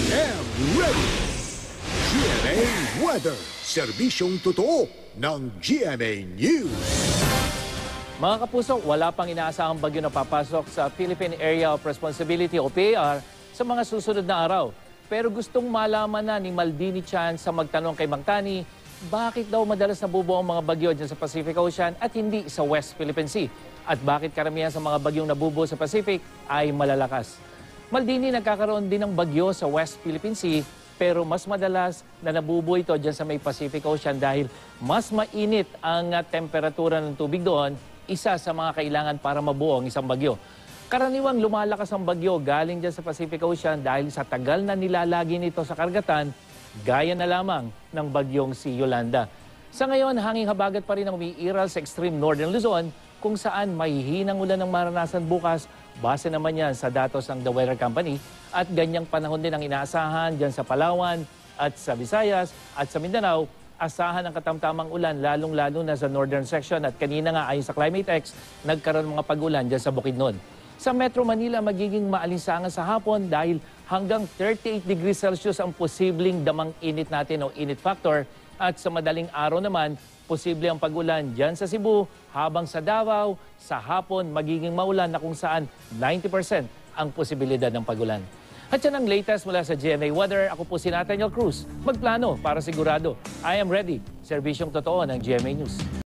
and ready. GMA Weather. Serbisyong totoo ng GMA News. Mga kapuso, wala pang inaasahang bagyo na papasok sa Philippine Area of Responsibility o PAR sa mga susunod na araw. Pero gustong malaman na ni Maldini Chan sa magtanong kay Mang Tani, bakit daw madalas nabubuo ang mga bagyo dyan sa Pacific Ocean at hindi sa West Philippine Sea? At bakit karamihan sa mga bagyong nabubuo sa Pacific ay malalakas? Maldini, nagkakaroon din ng bagyo sa West Philippine Sea, pero mas madalas na nabubuo ito dyan sa may Pacific Ocean dahil mas mainit ang temperatura ng tubig doon, isa sa mga kailangan para mabuo ang isang bagyo. Karaniwang lumalakas ang bagyo galing dyan sa Pacific Ocean dahil sa tagal na nilalagi nito sa karagatan, gaya na lamang ng bagyong si Yolanda. Sa ngayon, hanging habagat pa rin ang umiiral sa extreme northern Luzon, kung saan mahihinang ulan ang maranasan bukas, base naman yan sa datos ng The Weather Company, at ganyang panahon din ang inaasahan dyan sa Palawan at sa Visayas at sa Mindanao. Asahan ang katamtamang ulan lalong-lalo na sa northern section at kanina nga ayon sa Climatex, nagkaroon mga pag-ulan dyan sa Bukidnon. Sa Metro Manila, magiging maalinsangan sa hapon dahil hanggang 38 degrees Celsius ang posibleng damang init natin o init factor. At sa madaling araw naman, posible ang pag-ulan dyan sa Cebu, habang sa Davao, sa hapon magiging maulan na kung saan 90% ang posibilidad ng pag-ulan. At yan ang latest mula sa GMA Weather. Ako po si Nathaniel Cruz. Magplano para sigurado. I am ready. Serbisyong totoo ng GMA News.